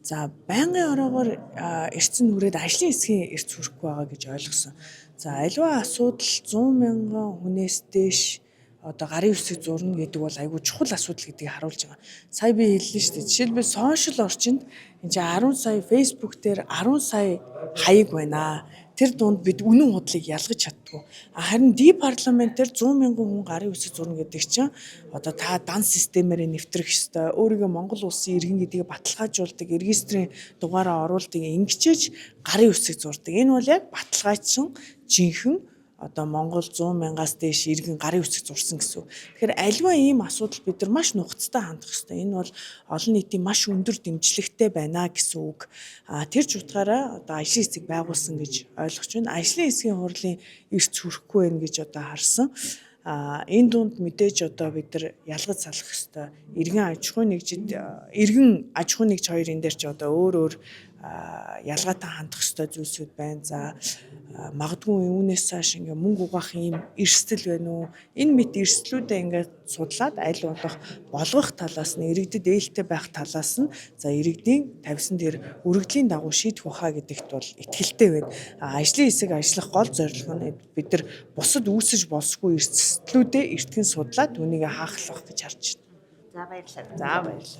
За байнгын ороогоор эрчим нүрээд ажлын хэсгийн эрч хүрэхгүй байгаа гэж ойлгосон. За аливаа асуудал 100 мянган хүнээс дээш одоо гарын үсгийг зурна гэдэг бол айгүй чухал асуудал гэдгийг харуулж байгаа. Сая би хэллээ шүү дээ. Жишээлбэл сошиал орчинд энэ чинь 10 сая Facebook дээр 10 сая хаяг байна. Тэр дунд бид үнэн худлыг ялгаж чаддгүй. Харин парламент дээр 100 мянган хүн гарын үсэг зурна гэдэг чинь одоо та дан системээр нэвтрэх ёстой. Өөрийгөө Монгол улсын иргэн гэдгийг баталгаажуулдаг, регистрийн дугаараа оруулдаг, ингэчээж гарын үсэг зурдаг. Энэ бол яг баталгаажсан жинхэнэ одоо Монгол 100 мянгаас дээш иргэн гарын үсэг зурсан гэсэн. Тэгэхээр аливаа ийм асуудал бид нар маш нухацтай хандах ёстой. Энэ бол олон нийтийн маш өндөр дэмжлэгтэй байна гэсэн үг. Тэр ч утгаараа одоо ажлын хэсэг байгуулсан гэж ойлгож байна. Ажлын хэсгийн хурлын эрч хүрэхгүй байна гэж одоо харсан. Энэ дунд мэдээж одоо бид нар ялгаж салах ёстой. Иргэн аж ахуйн нэгж хоёрын дээр ч одоо өөр ялгаатай хандах ёстой зүйлсүүд байна. За магадгүй үүнээс цааш ингээ мөнгө угаах юм эрсдэл байна уу? Энэ мэт эрсдлүүдээ ингээд судлаад аль болгох талаас нь иргэдэд ээлтэй байх талаас нь за иргэдийн тавьсан дээр өргөдлийн дагуу шийдэх баха гэдэгт бол итгэлтэй байна. Ажлын хэсэг ажиллах гол зорилго нь бид нар бусад үүсэж болсгүй эрсдлүүдээ эртхэн судлаад түүнийг хаах байх гэж харж байна. За баярлалаа. За баярлалаа.